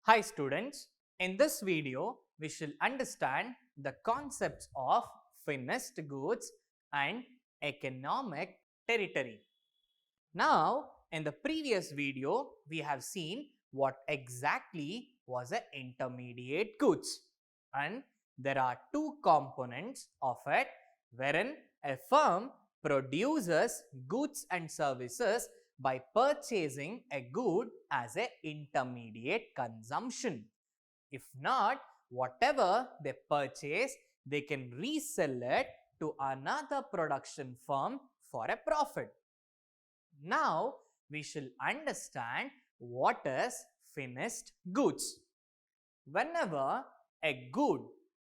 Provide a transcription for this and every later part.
Hi students, in this video we shall understand the concepts of finished goods and economic territory. Now in the previous video we have seen what exactly was an intermediate goods, and there are two components of it wherein a firm produces goods and services by purchasing a good as an intermediate consumption. If not, whatever they purchase, they can resell it to another production firm for a profit. Now, we shall understand what is finished goods. Whenever a good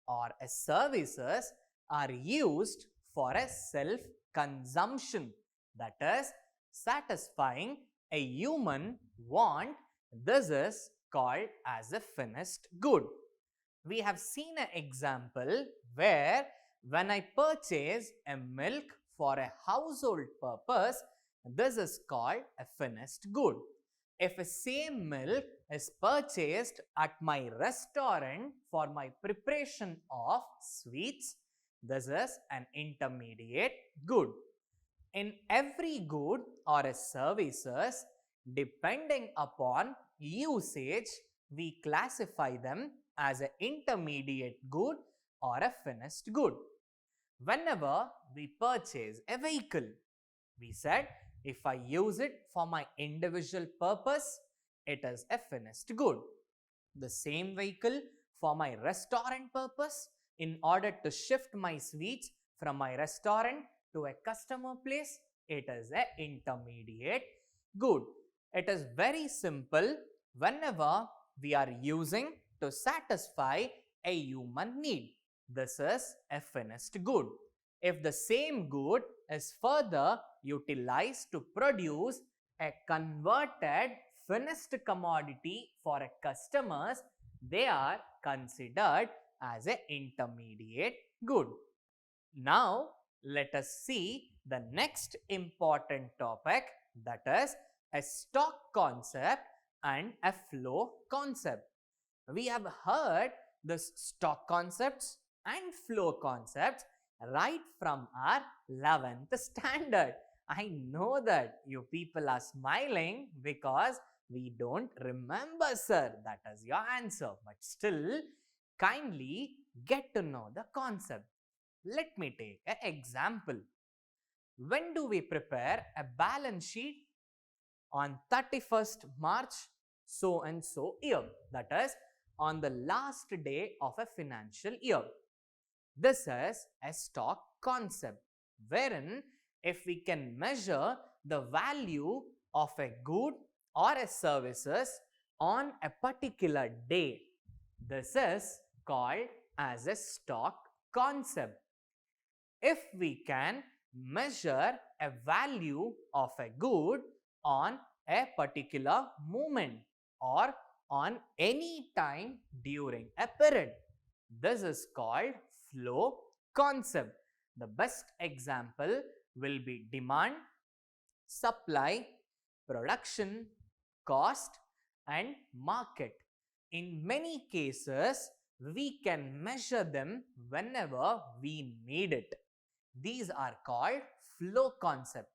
or a services are used for a self-consumption, that is, satisfying a human want, this is called as a finished good. We have seen an example where when I purchase a milk for a household purpose, this is called a finished good. If a same milk is purchased at my restaurant for my preparation of sweets, this is an intermediate good. In every good or a services, depending upon usage, we classify them as an intermediate good or a finished good. Whenever we purchase a vehicle, we said if I use it for my individual purpose, it is a finished good. The same vehicle for my restaurant purpose, in order to shift my sweets from my restaurant to a customer place, it is an intermediate good. It is very simple whenever we are using to satisfy a human need. This is a finished good. If the same good is further utilized to produce a converted finished commodity for a customers, they are considered as an intermediate good. Now, let us see the next important topic, that is a stock concept and a flow concept. We have heard this stock concepts and flow concepts right from our 11th standard. I know that you people are smiling because we don't remember, sir. That is your answer. But still, kindly get to know the concept. Let me take an example. When do we prepare a balance sheet? On 31st March so and so year. That is on the last day of a financial year. This is a stock concept wherein if we can measure the value of a good or a services on a particular day, this is called as a stock concept. If we can measure a value of a good on a particular moment or on any time during a period, this is called flow concept. The best example will be demand, supply, production, cost and market. In many cases, we can measure them whenever we need it. These are called flow concept.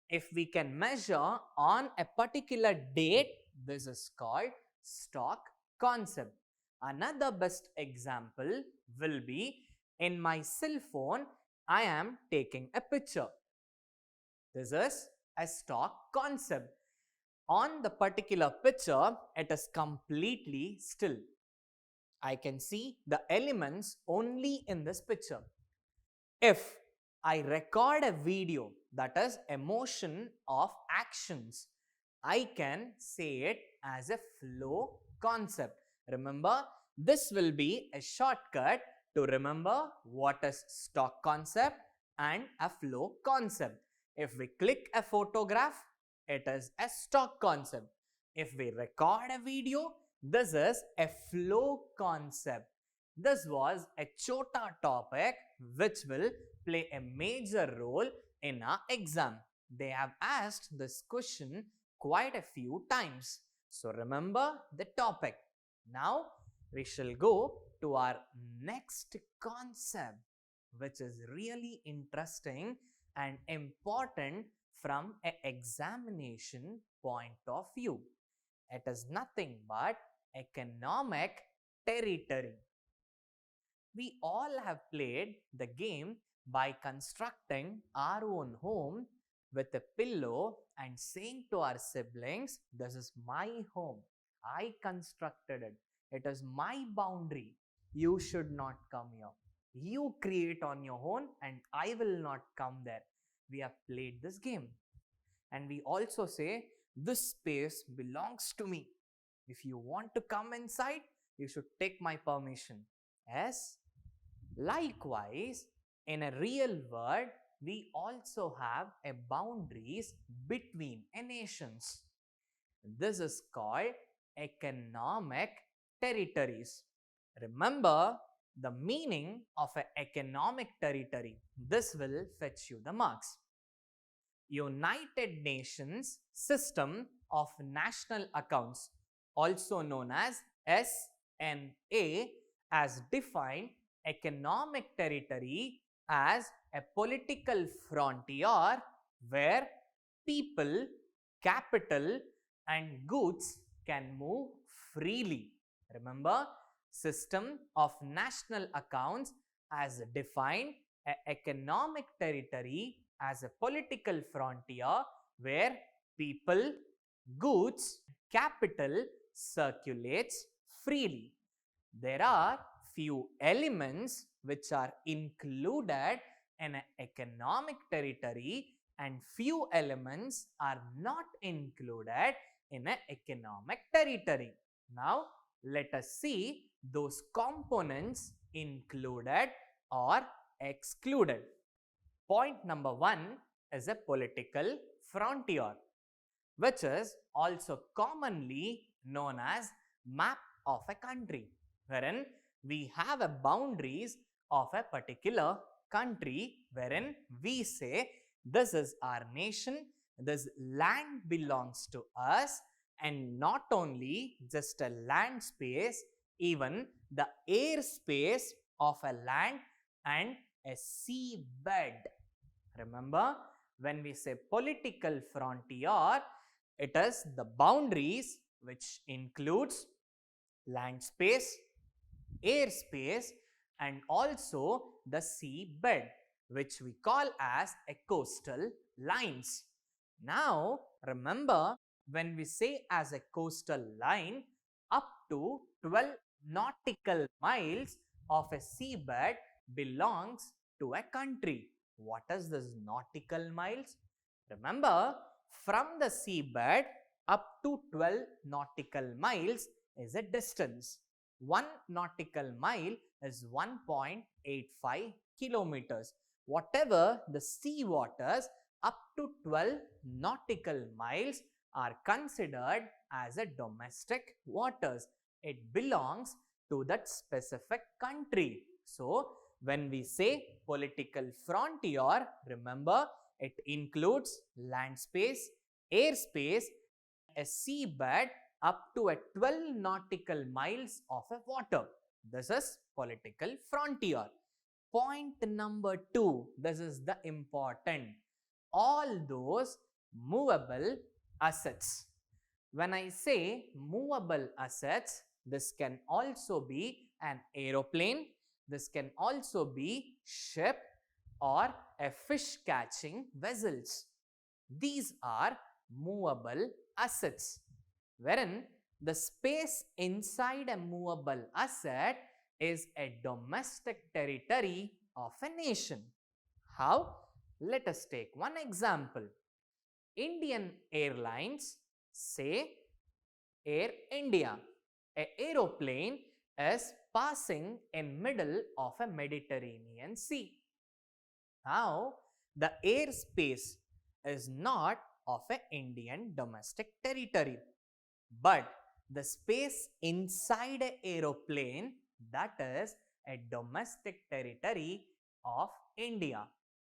If we can measure on a particular date, this is called stock concept. Another best example will be in my cell phone, I am taking a picture. This is a stock concept. On the particular picture, it is completely still. I can see the elements only in this picture. If I record a video, that is a motion of actions, I can say it as a flow concept. Remember, this will be a shortcut to remember what is stock concept and a flow concept. If we click a photograph, it is a stock concept. If we record a video, this is a flow concept. This was a chota topic which will play a major role in our exam. They have asked this question quite a few times. So remember the topic. Now we shall go to our next concept, which is really interesting and important from an examination point of view. It is nothing but economic territory. We all have played the game by constructing our own home with a pillow and saying to our siblings, "This is my home. I constructed it. It is my boundary. You should not come here. You create on your own and I will not come there." We have played this game. And we also say, "This space belongs to me. If you want to come inside, you should take my permission." Yes. Likewise, in a real world, we also have a boundaries between a nations. This is called economic territories. Remember the meaning of an economic territory. This will fetch you the marks. United Nations System of National Accounts, also known as SNA, has defined economic territory as a political frontier where people, capital, and goods can move freely. Remember, System of National Accounts has defined an economic territory as a political frontier where people, goods, capital circulates freely. There are few elements which are included in an economic territory and few elements are not included in an economic territory. Now, let us see those components included or excluded. Point number 1 is a political frontier, which is also commonly known as map of a country, wherein we have a boundaries of a particular country, wherein we say this is our nation, this land belongs to us, and not only just a land space, even the air space of a land and a sea bed. Remember, when we say political frontier, it is the boundaries which includes land space, air space, and also the sea bed, which we call as a coastal lines. Now, remember, when we say as a coastal line, up to 12 nautical miles of a seabed belongs to a country. What is this nautical miles? Remember, from the seabed up to 12 nautical miles is a distance. 1 nautical mile is 1.85 kilometers. Whatever the sea waters up to 12 nautical miles are considered as a domestic waters. It belongs to that specific country. So, when we say political frontier, remember it includes land space, air space, a seabed up to a 12 nautical miles of a water. This is political frontier. Point number 2, this is the important. All those movable assets. When I say movable assets, this can also be an aeroplane, this can also be ship or a fish catching vessels. These are movable assets, wherein the space inside a movable asset is a domestic territory of a nation. How? Let us take one example. Indian Airlines, say Air India. An aeroplane is passing in middle of a Mediterranean Sea. Now, the airspace is not of an Indian domestic territory, but the space inside an aeroplane, that is a domestic territory of India.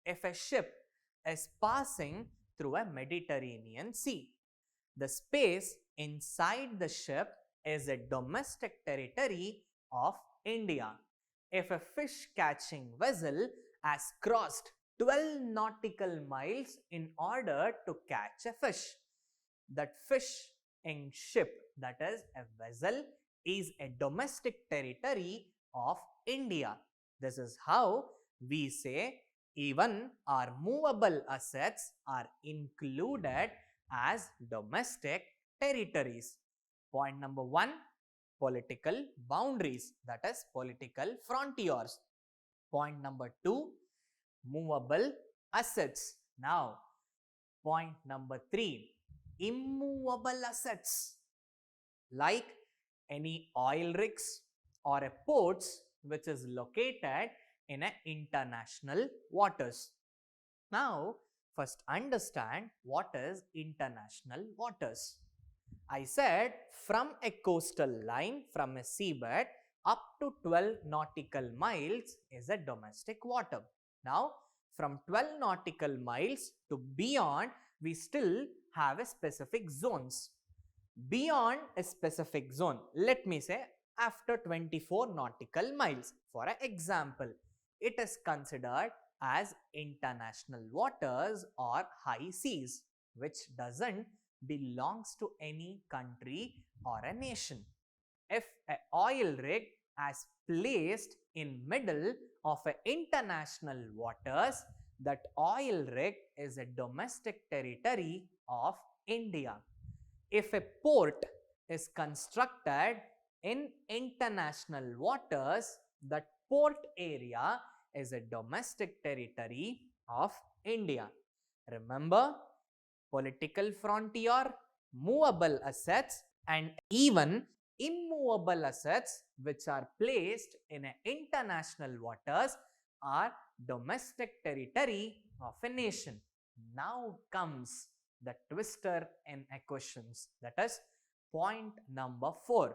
If a ship is passing through a Mediterranean Sea, the space inside the ship is a domestic territory of India. If a fish catching vessel has crossed 12 nautical miles in order to catch a fish, that fish in ship, that is a vessel, is a domestic territory of India. This is how we say even our movable assets are included as domestic territories. Point number 1, political boundaries, that is political frontiers. Point number 2, movable assets. Now, point number 3, immovable assets, like any oil rigs or a ports which is located in an international waters. Now, first understand what is international waters. I said from a coastal line, from a seabed up to 12 nautical miles is a domestic water. Now, from 12 nautical miles to beyond, we still have a specific zones. Beyond a specific zone, let me say after 24 nautical miles, for an example, it is considered as international waters or high seas, which doesn't belongs to any country or a nation. If an oil rig is placed in middle of an international waters, that oil rig is a domestic territory of India. If a port is constructed in international waters, that port area is a domestic territory of India. Remember, political frontier, movable assets, and even immovable assets which are placed in an international waters are domestic territory of a nation. Now comes the twister in questions, that is point number 4.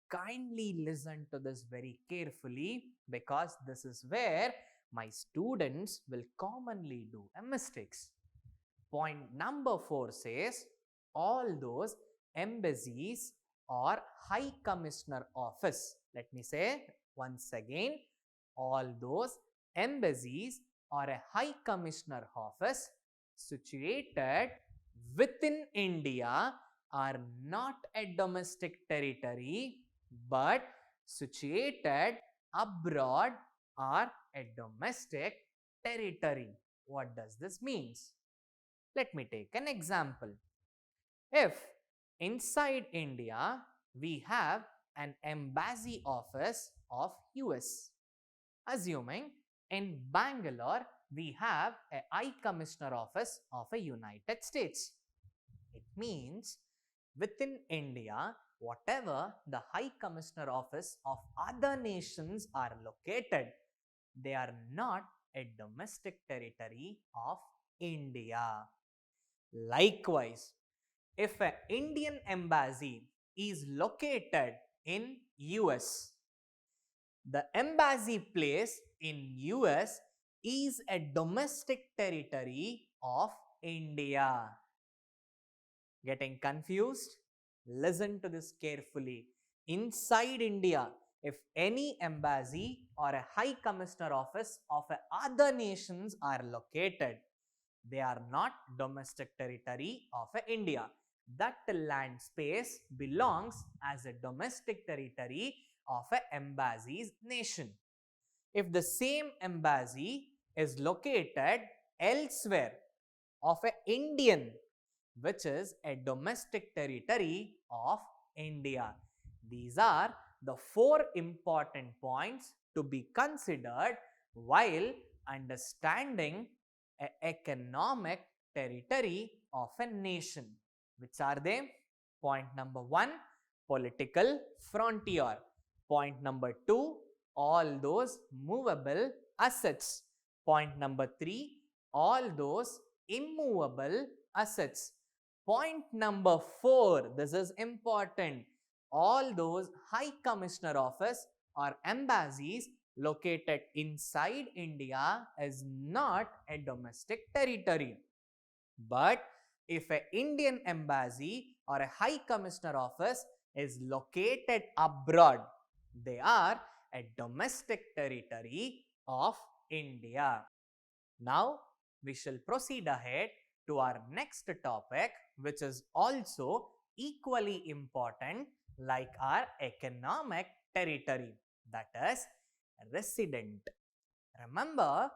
Kindly listen to this very carefully, because this is where my students will commonly do mistakes. Point number 4 says all those embassies or high commissioner office. Let me say once again, all those embassies or a high commissioner office situated within India are not a domestic territory, but situated abroad are a domestic territory. What does this mean? Let me take an example. If inside India we have an embassy office of US, assuming in Bangalore we have a High Commissioner office of a United States, it means within India, whatever the High Commissioner office of other nations are located, they are not a domestic territory of India. Likewise, if an Indian embassy is located in US, the embassy place in US is a domestic territory of India. Getting confused? Listen to this carefully. Inside India, if any embassy or a high commissioner office of other nations are located, they are not domestic territory of India. That land space belongs as a domestic territory of an embassy's nation. If the same embassy is located elsewhere of an Indian, which is a domestic territory of India. These are the 4 important points to be considered while understanding an economic territory of a nation. Which are they? Point number 1, political frontier. Point number 2, all those movable assets. Point number 3, all those immovable assets. Point number 4, this is important, all those high commissioner office or embassies located inside India is not a domestic territory. But if an Indian embassy or a high commissioner office is located abroad. They are a domestic territory of India. Now, we shall proceed ahead to our next topic, which is also equally important like our economic territory, that is resident. Remember,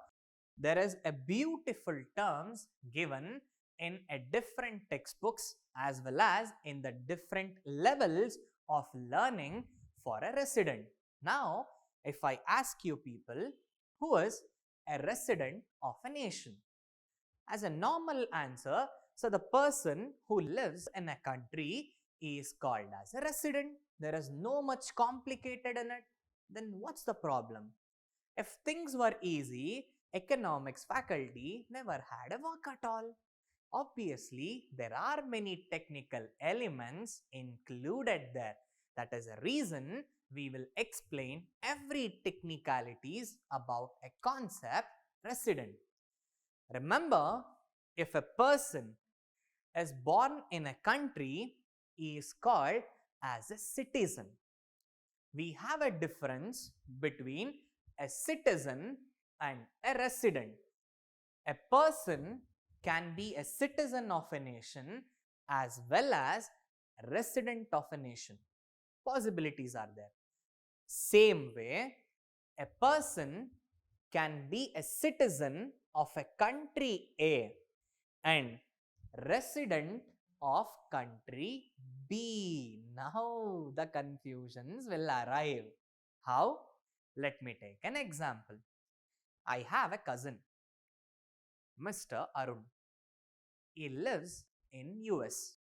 there is a beautiful terms given in a different textbooks as well as in the different levels of learning for a resident. Now, if I ask you people, who is a resident of a nation? As a normal answer, so the person who lives in a country is called as a resident. There is no much complicated in it. Then what's the problem? If things were easy, economics faculty never had a work at all. Obviously, there are many technical elements included there. That is a reason we will explain every technicalities about a concept resident. Remember, if a person is born in a country, he is called as a citizen. We have a difference between a citizen and a resident. A person can be a citizen of a nation as well as a resident of a nation. Possibilities are there. Same way, a person can be a citizen of a country A and resident of country B. Now the confusions will arrive. How? Let me take an example. I have a cousin, Mr. Arun. He lives in US.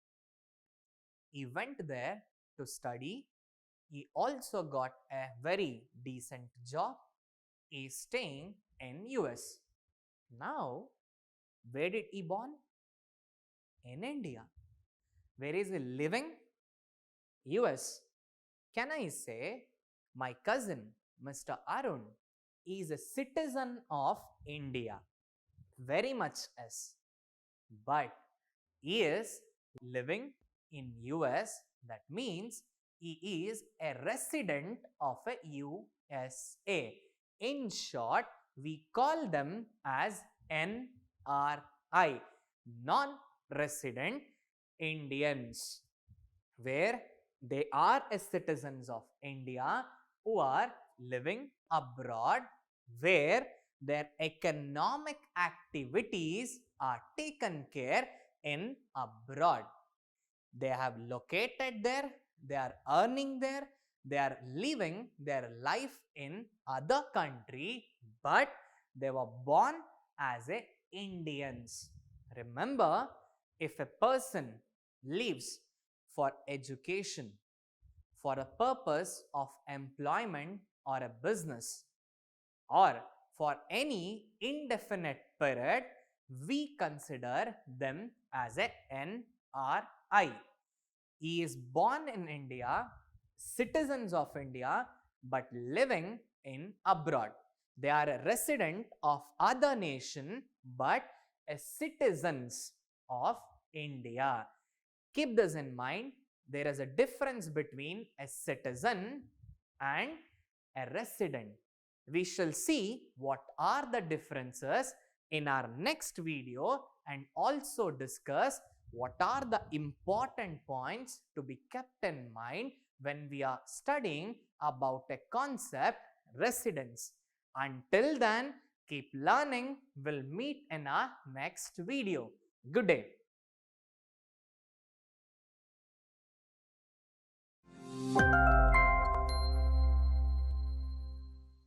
He went there to study. He also got a very decent job. He is staying in US. Now, where did he born? In India. Where is he living? US. Can I say my cousin, Mr. Arun, is a citizen of India? Very much yes. But he is living in US. That means he is a resident of a USA. In short, we call them as NRI, non-resident Indians, where they are a citizens of India who are living abroad, where their economic activities are taken care in abroad. They have located there, they are earning there, they are living their life in other country, but they were born as a Indians. Remember, if a person lives for education, for a purpose of employment or a business, or for any indefinite period, we consider them as a NRI. He is born in India, citizens of India, but living in abroad. They are a resident of other nation, but a citizens of India. Keep this in mind. There is a difference between a citizen and a resident. We shall see what are the differences in our next video and also discuss what are the important points to be kept in mind when we are studying about a concept residence. Until then, keep learning. We'll meet in our next video. Good day.